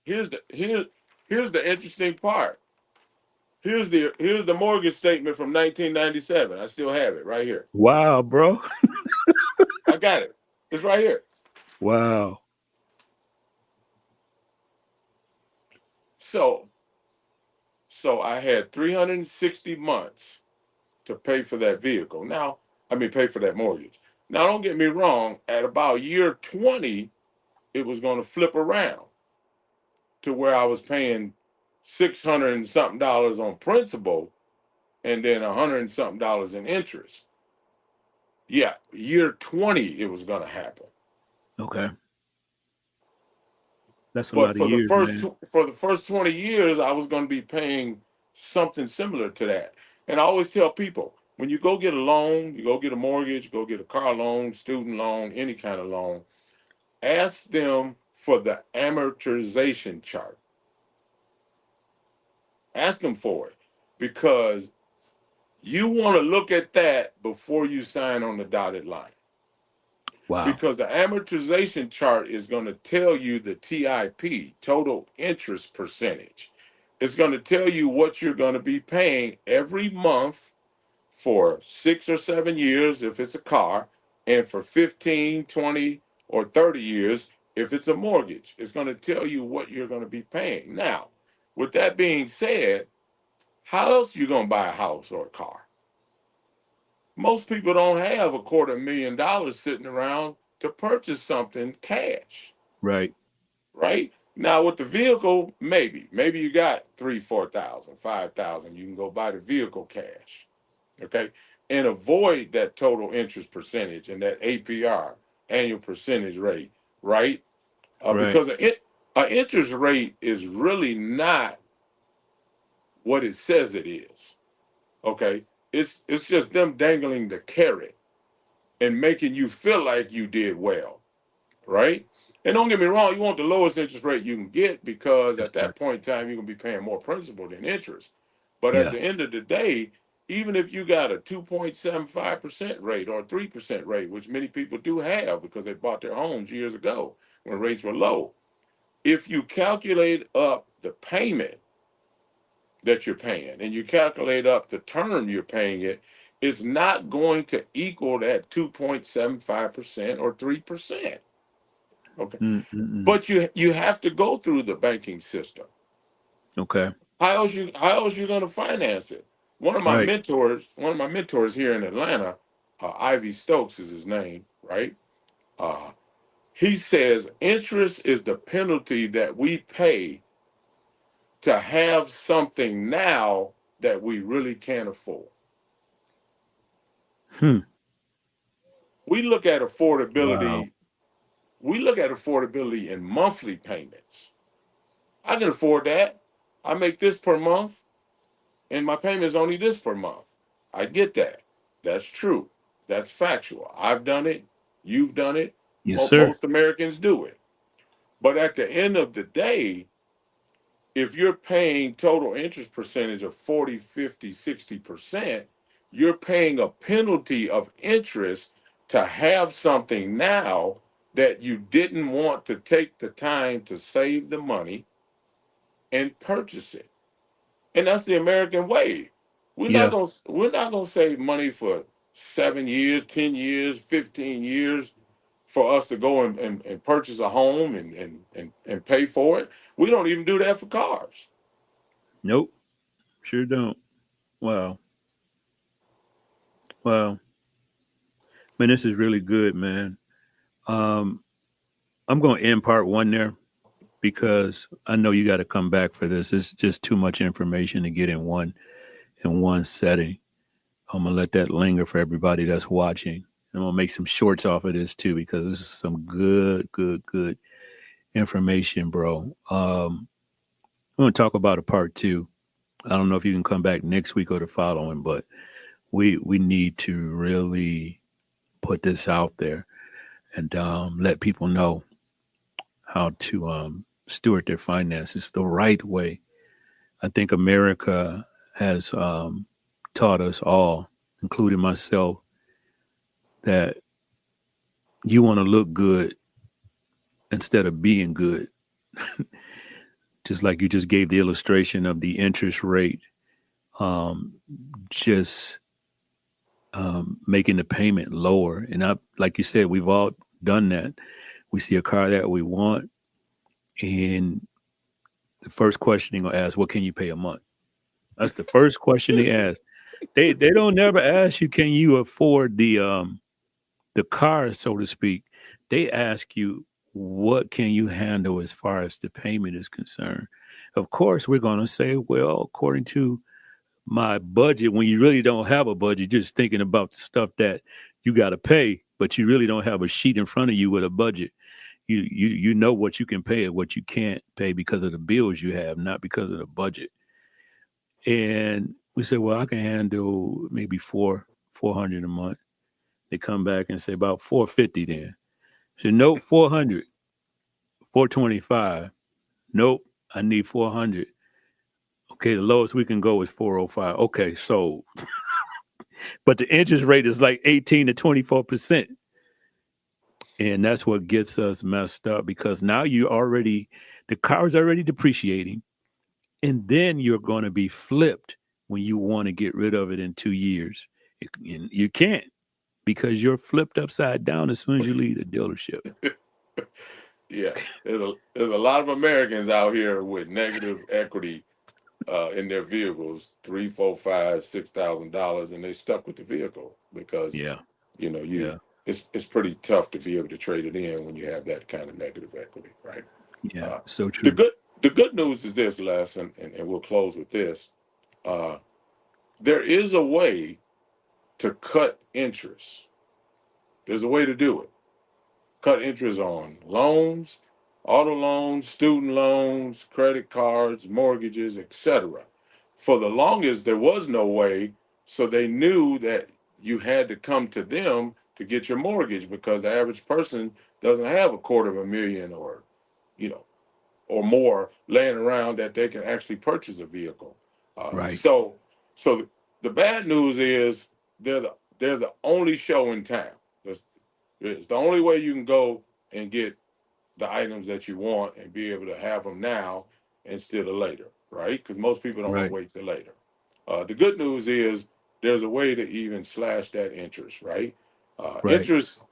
here's the here here's the interesting part. Here's the mortgage statement from 1997. I still have it right here. Wow, bro. I got it. It's right here. Wow. So so I had 360 months to pay for that vehicle. Now, I mean pay for that mortgage. Now don't get me wrong, at about year 20, it was going to flip around to where I was paying 600 and something dollars on principal and then 100 and something dollars in interest. Yeah, year 20 it was going to happen. Okay. That's a But lot of for the years, first man. tw- for the first 20 years, I was going to be paying something similar to that. And I always tell people, when you go get a loan, you go get a mortgage, go get a car loan, student loan, any kind of loan, ask them for the amortization chart. Ask them for it because you want to look at that before you sign on the dotted line. Wow. Because the amortization chart is going to tell you the TIP, total interest percentage. It's going to tell you what you're going to be paying every month for 6 or 7 years if it's a car, and for 15, 20, or 30 years if it's a mortgage. It's going to tell you what you're going to be paying. Now, with that being said, how else are you going to buy a house or a car? Most people don't have $250,000 sitting around to purchase something cash, Right. right? Now with the vehicle, maybe you got 3, 4,000, 5,000. You can go buy the vehicle cash, okay, and avoid that total interest percentage and that APR, annual percentage rate, right? Right. Because an interest rate is really not what it says it is, okay? It's just them dangling the carrot and making you feel like you did well, right? And don't get me wrong, you want the lowest interest rate you can get because Yes, at sir. that point in time, you're going to be paying more principal than interest. But at Yeah. the end of the day, even if you got a 2.75% rate or a 3% rate, which many people do have because they bought their homes years ago when rates were low, if you calculate up the payment that you're paying and you calculate up the term you're paying it, it's not going to equal that 2.75% or 3%. Okay. Mm-mm-mm. But you have to go through the banking system. Okay. How else you going to finance it? Right. One of my mentors here in Atlanta, Ivy Stokes is his name, right? Uh, he says interest is the penalty that we pay to have something now that we really can't afford. Hmm. We look at Wow. affordability, we look at affordability in monthly payments. I can afford that. I make this per month and my payment is only this per month. I get that. That's true. That's factual. I've done it. You've done it. Yes, sir. Most Americans do it. But at the end of the day, if you're paying total interest percentage of 40, 50, 60%, you're paying a penalty of interest to have something now that you didn't want to take the time to save the money and purchase it. And that's the American way. Yeah. We're not gonna save money for 7 years, 10 years, 15 years for us to go and purchase a home and pay for it. We don't even do that for cars. Nope. Sure don't. Wow. Wow. Man, this is really good, man. Um, I'm going to end part one there because I know you got to come back for this. It's just too much information to get in one setting. I'm gonna let that linger for everybody that's watching. I'm gonna make some shorts off of this too because this is some good information, bro. I'm gonna talk about a part two. I don't know if you can come back next week or the following, but we need to really put this out there and let people know how to steward their finances the right way. I think America has taught us all, including myself, that you want to look good instead of being good. Just like you just gave the illustration of the interest rate, um, just making the payment lower. And I, like you said, we've all done that. We see a car that we want, and the first question they're gonna ask, "What can you pay a month?" That's the first question they ask. They don't never ask you, "Can you afford the car, so to speak?" They ask you, "What can you handle as far as the payment is concerned?" Of course, we're going to say, "Well, according to my budget," when you really don't have a budget, just thinking about the stuff that you got to pay, but you really don't have a sheet in front of you with a budget. You know what you can pay and what you can't pay because of the bills you have, not because of the budget. And we say, "Well, I can handle maybe 400 a month." They come back and say about 450 then. So nope, 400, 425. Nope, I need 400. Okay, the lowest we can go is 405. Okay, so but the interest rate is like 18 to 24%. And that's what gets us messed up because now you already the car is already depreciating and then you're going to be flipped when you want to get rid of it in 2 years. You can't because you're flipped upside down as soon as you leave the dealership. Yeah, there's a lot of Americans out here with negative equity in their vehicles, three, four, five, $6,000, and they stuck with the vehicle because Yeah. you Yeah. it's pretty tough to be able to trade it in when you have that kind of negative equity, right? Yeah. Uh, So the true. good the good news is this, Les, and we'll close with this. Uh, there is a way to cut interest. There's a way to do it. Cut interest on loans, auto loans, student loans, credit cards, mortgages, etc. For the longest, there was no way, so they knew that you had to come to them to get your mortgage because the average person doesn't have a quarter of a million or, you know, or more laying around that they can actually purchase a vehicle. Uh, Right. so, so the bad news is they're the only show in town. It's the only way you can go and get the items that you want and be able to have them now instead of later, right? Because most people don't want to Right. wait till later. The good news is there's a way to even slash that interest, right? Right.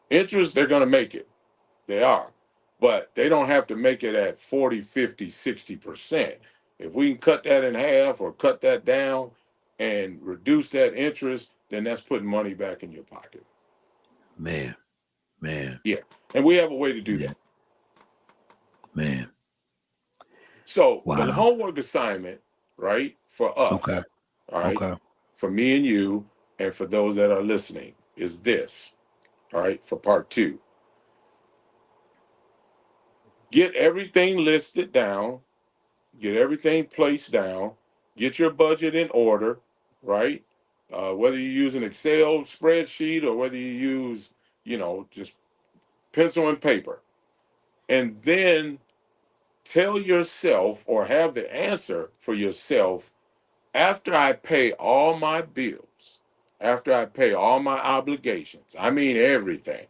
Interest, they're going to make it. They are. But they don't have to make it at 40, 50, 60%. If we can cut that in half or cut that down and reduce that interest, then that's putting money back in your pocket. Man, man, Yeah. And we have a way to do yeah, that. man. So the Wow. homework assignment, right, for Okay. us, all right, Okay. for me and you, and for those that are listening, is this, all right, for part two. Get everything listed down, get everything placed down, get your budget in order, right? Whether you use an Excel spreadsheet or whether you use, just pencil and paper. And then tell yourself or have the answer for yourself after I pay all my bills, after I pay all my obligations. I mean everything.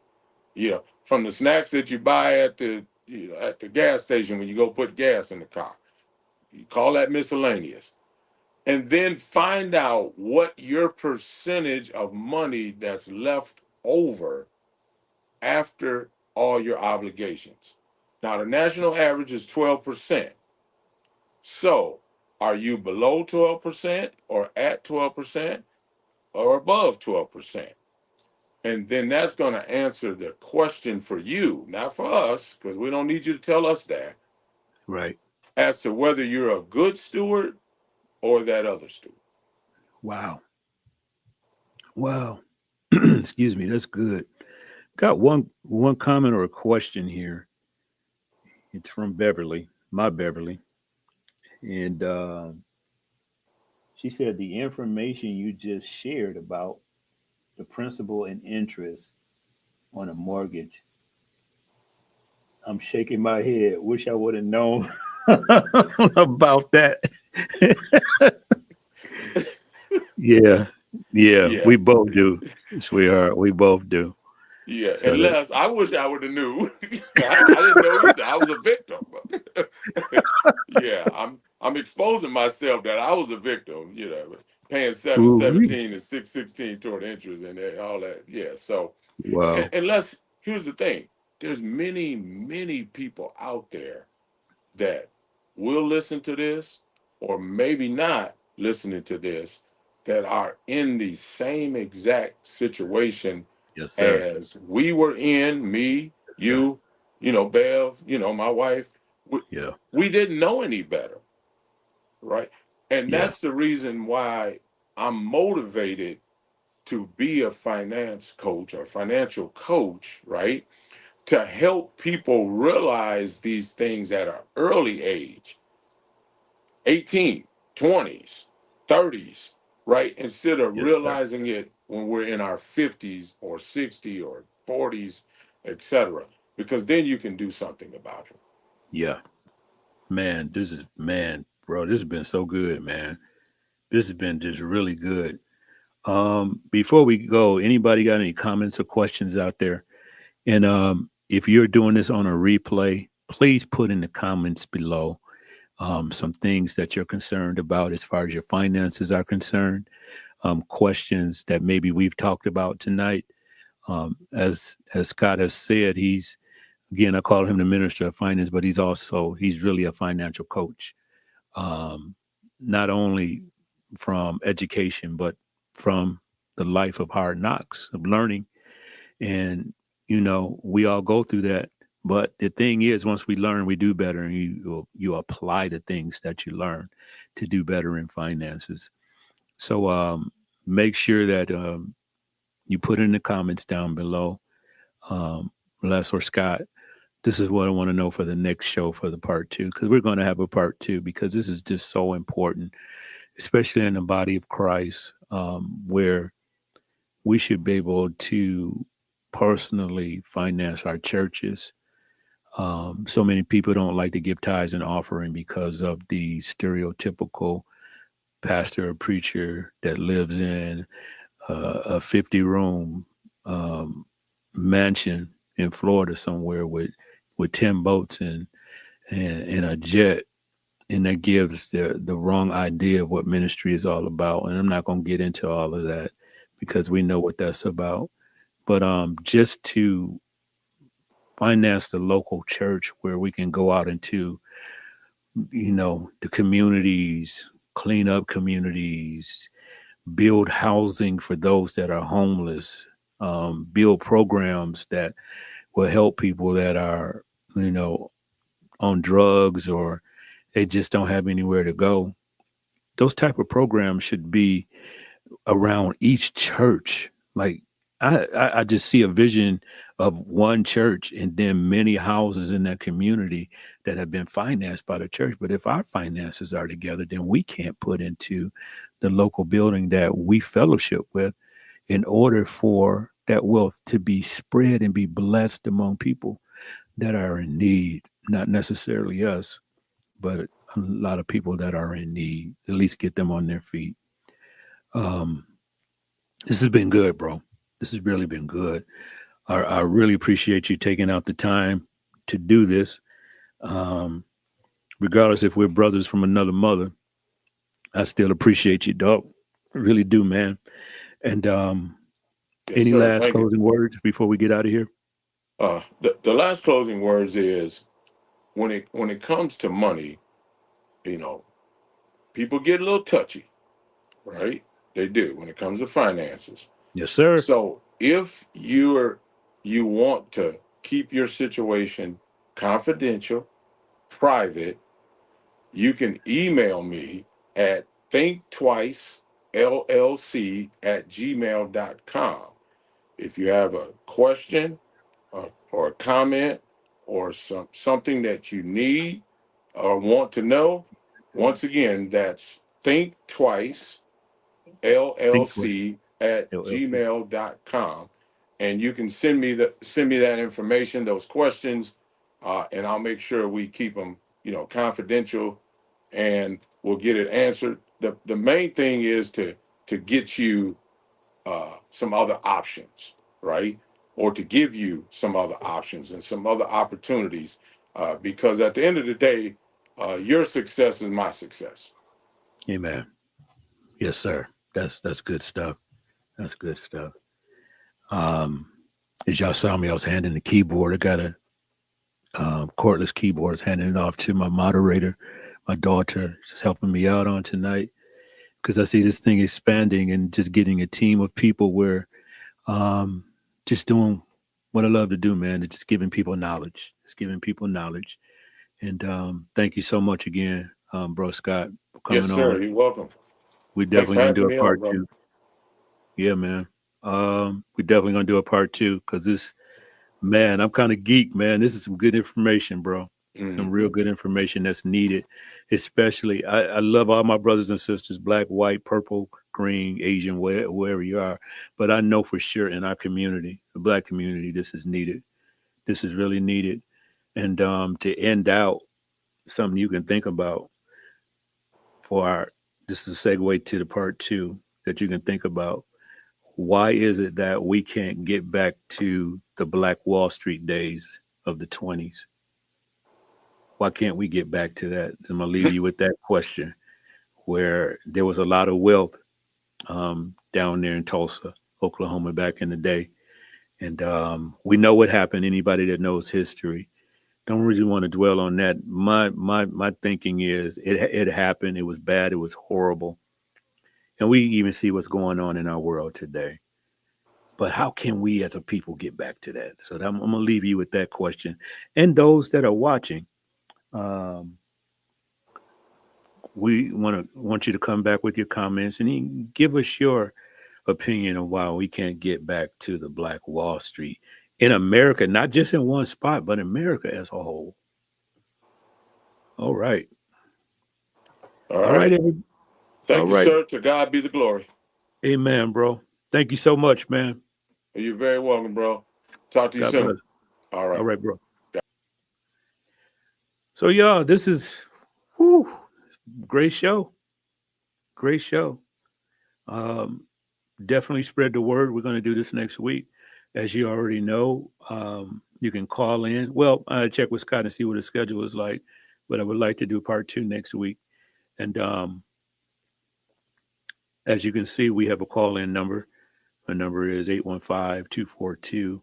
From the snacks that you buy at the gas station when you go put gas in the car. You call that miscellaneous. And then find out what your percentage of money that's left over after all your obligations. Now, the national average is 12%. So, are you below 12% or at 12% or above 12%? And then that's going to answer the question for you, not for us, because we don't need you to tell us that, Right. as to whether you're a good steward or that other steward. Wow. Wow. Excuse me. That's good. Got one comment or a question here. It's from Beverly, my Beverly, and she said the information you just shared about the principal and interest on a mortgage. I'm shaking my head. Wish I would have known about that. Yeah, yeah, Yeah, we both do, sweetheart. We both do. yeah. So that, Unless I wish I would have knew. I didn't know either. I was a victim. Yeah, I'm exposing myself that I was a victim. Paying seven ooh, seventeen and 616 toward interest and all that. Yeah. So wow. unless here's the thing, there's many people out there that will listen to this or maybe not listening to this that are in the same exact situation Yes, sir. as we were in, me, Yes, sir. you, Bev, my wife. we, Yeah, we didn't know any better, right? And yeah, that's the reason why I'm motivated to be a finance coach or financial coach, right? To help people realize these things at an early age, 18, 20s, 30s, right? Instead of yes, sir. realizing it when we're in our 50s or 60 or 40s, etc. Because then you can do something about it. Yeah, man. This is man, bro. This has been so good, man. This has been just really good. Before we go, anybody got any comments or questions out there? And if you're doing this on a replay, please put in the comments below some things that you're concerned about as far as your finances are concerned, questions that maybe we've talked about tonight. As Scott has said, he's again, I call him the minister of finance, but he's really a financial coach. Um, Not only from education, but from the life of hard knocks of learning. And we all go through that. But the thing is, once we learn, we do better, and you apply the things that you learn to do better in finances. So make sure that you put in the comments down below, Les or Scott. This is what I want to know for the next show for the part two, because we're going to have a part two because this is just so important, especially in the body of Christ, where we should be able to personally finance our churches. So many people don't like to give tithes and offering because of the stereotypical pastor or preacher that lives in a 50-room mansion in Florida somewhere with 10 boats and a jet, and that gives the wrong idea of what ministry is all about. And I'm not going to get into all of that because we know what that's about. But just to finance the local church where we can go out into the communities, clean up communities, build housing for those that are homeless, build programs that will help people that are, you know, on drugs or they just don't have anywhere to go. Those type of programs should be around each church. Like I just see a vision of one church and then many houses in that community that have been financed by the church. But if our finances are together, then we can't put into the local building that we fellowship with in order for that wealth to be spread and be blessed among people that are in need, not necessarily us, but a lot of people that are in need, at least get them on their feet. Um, this has been good, bro. This has really been good. I really appreciate you taking out the time to do this. Um, Regardless if we're brothers from another mother, I still appreciate you, dog. I really do, man. And Yes, any sir. last Thank you. closing words before we get out of here? The last closing words is when it comes to money, you know, people get a little touchy, right? They do when it comes to finances. Yes, sir. So if you want to keep your situation confidential, private, you can email me at thinktwicellc@gmail.com. If you have a question or a comment or something that you need or want to know, once again, that's Think Twice Think twice. LLC at LLC. gmail.com. And you can send me that information, those questions, and I'll make sure we keep them, confidential, and we'll get it answered. The main thing is to get you some other options, right? Or to give you some other options and some other opportunities, because at the end of the day, your success is my success. Amen. Yes, sir. That's good stuff. That's good stuff. Um, as y'all saw me, I was handing the keyboard. I got a cordless keyboard. I was handing it off to my moderator, my daughter. She's helping me out on tonight because I see this thing expanding and just getting a team of people where um, just doing what I love to do, man. It's just giving people knowledge. It's giving people knowledge. And thank you so much again, bro Scott, for Yes, coming sir. on. You're welcome. We're Thanks definitely for gonna do having a me on, part brother. two. Yeah, man. We're definitely gonna do a part two because this, man, I'm kind of geek, man. This is some good information, bro. Some Mm. real good information that's needed. Especially, I love all my brothers and sisters, black, white, purple, green, Asian, wherever you are. But I know for sure in our community, the black community, this is needed. This is really needed. And to end out, something you can think about for our, this is a segue to the part two that you can think about. Why is it that we can't get back to the Black Wall Street days of the 20s? Why can't we get back to that? I'm going to leave you with that question where there was a lot of wealth down there in Tulsa, Oklahoma back in the day. And we know what happened. Anybody that knows history don't really want to dwell on that. My thinking is it happened. It was bad. It was horrible. And we even see what's going on in our world today. But how can we as a people get back to that? So I'm going to leave you with that question. And those that are watching, um, we want you to come back with your comments and give us your opinion on why we can't get back to the Black Wall Street in America, not just in one spot, but America as a whole. All right. All All right, right. all Thank you, right. sir. To God be the glory. Amen, bro. Thank you so much, man. You're very welcome, bro. Talk to you God bless. soon. All All right. right, bro. So, y'all, this is whew, great show. Great show. Um, Definitely spread the word. We're going to do this next week. As you already know, you can call in. Well, I check with Scott and see what his schedule is like, but I would like to do part two next week. And as you can see, we have a call in number. The number is 815-242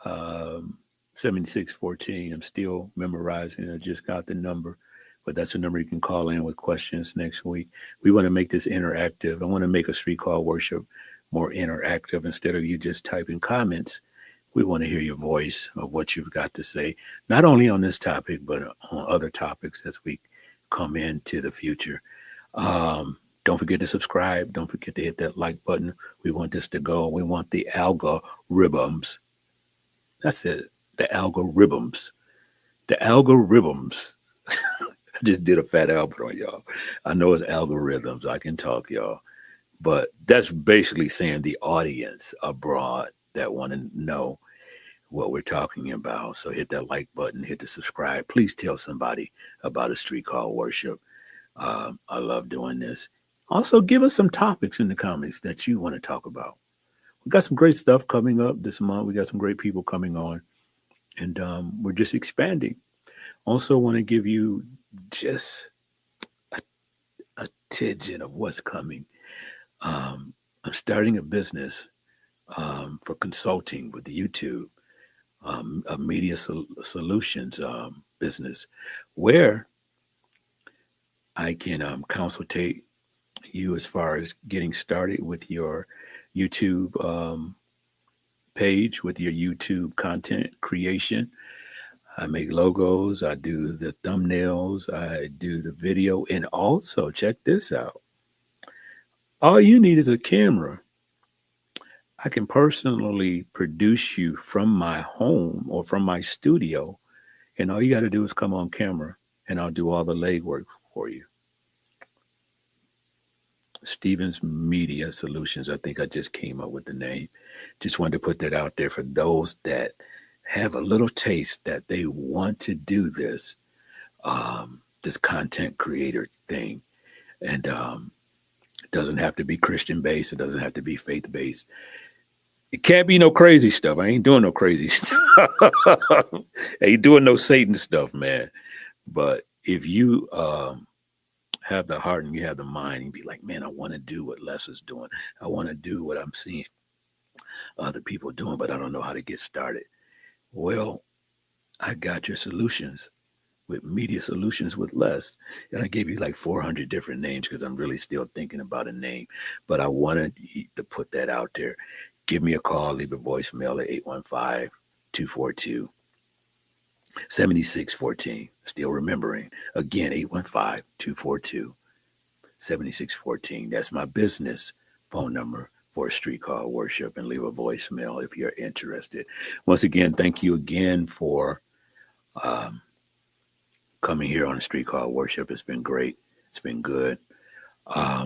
um, 7614. I'm still memorizing. I just got the number. But that's the number you can call in with questions next week. We want to make this interactive. I want to make a street call worship more interactive. Instead of you just typing comments, we want to hear your voice of what you've got to say, not only on this topic, but on other topics as we come into the future. Don't forget to subscribe. Don't forget to hit that like button. We want this to go. We want the algorithms. That's it. The algorithms. The algorithms. I just did a fat Albert on y'all. I know it's algorithms. I can talk, y'all. But that's basically saying the audience abroad that want to know what we're talking about. So hit that like button, hit the subscribe. Please tell somebody about a street called worship. I love doing this. Also, give us some topics in the comments that you want to talk about. We got some great stuff coming up this month. We got some great people coming on, and we're just expanding. Also, want to give you just a, a tidbit of what's coming. I'm starting a business for consulting with YouTube, a media solutions business, where I can consultate you as far as getting started with your YouTube page, with your YouTube content creation. I make logos, I do the thumbnails, I do the video, and also check this out. All you need is a camera. I can personally produce you from my home or from my studio, and all you got to do is come on camera, and I'll do all the legwork for you. Stevens Media Solutions. I think I just came up with the name. Just wanted to put that out there for those that have a little taste that they want to do this content creator thing. And it doesn't have to be Christian based. It doesn't have to be faith based. It can't be no crazy stuff. I ain't doing no crazy stuff. I ain't doing no Satan stuff, man. But if you have the heart and you have the mind and be like, man, I want to do what Les is doing. I want to do what I'm seeing other people doing, but I don't know how to get started. Well, I got your solutions with Media Solutions with Les. And I gave you like 400 different names because I'm really still thinking about a name. But I wanted to put that out there. Give me a call, leave a voicemail at 815-242-7614. Still remembering. Again, 815-242-7614. That's my business phone number for a street call worship, and leave a voicemail if you're interested. Once again, thank you again for um, coming here on a street call worship. It's been great. It's been good. I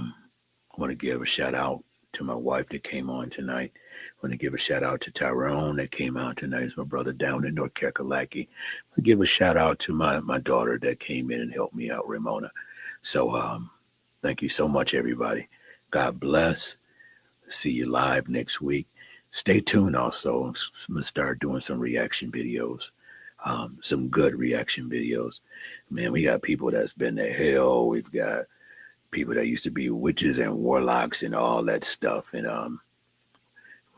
want to give a shout out to my wife that came on tonight. I want to give a shout out to Tyrone that came out tonight. It's my brother down in North Kakalaki. I give a shout out to my daughter that came in and helped me out, Ramona. So thank you so much, everybody. God bless. See you live next week. Stay tuned also. I'm going to start doing some reaction videos, some good reaction videos. Man, we got people that's been to hell. We've got people that used to be witches and warlocks and all that stuff. And we'll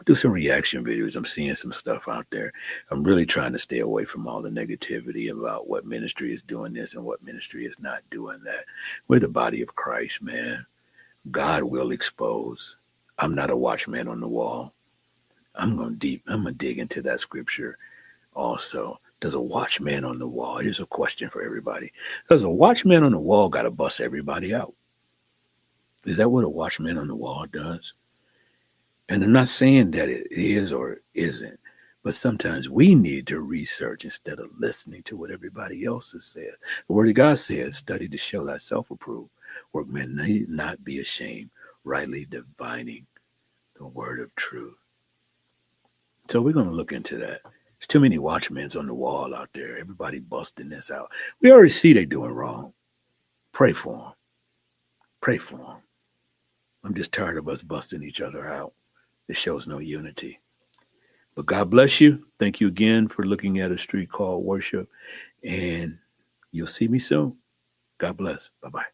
do some reaction videos. I'm seeing some stuff out there. I'm really trying to stay away from all the negativity about what ministry is doing this and what ministry is not doing that. We're the body of Christ, man. God will expose. I'm not a watchman on the wall. I'm gonna dig into that scripture also. Does a watchman on the wall? Here's a question for everybody. Does a watchman on the wall gotta bust everybody out? Is that what a watchman on the wall does? And I'm not saying that it is or isn't, but sometimes we need to research instead of listening to what everybody else has said. The Word of God says, study to show thyself approved. Workman need not be ashamed, rightly divining the word of truth. So we're going to look into that. There's too many watchmen on the wall out there. Everybody busting this out. We already see they doing wrong. Pray for them. Pray for them. I'm just tired of us busting each other out. It shows no unity. But God bless you. Thank you again for looking at a street called worship. And you'll see me soon. God bless. Bye-bye.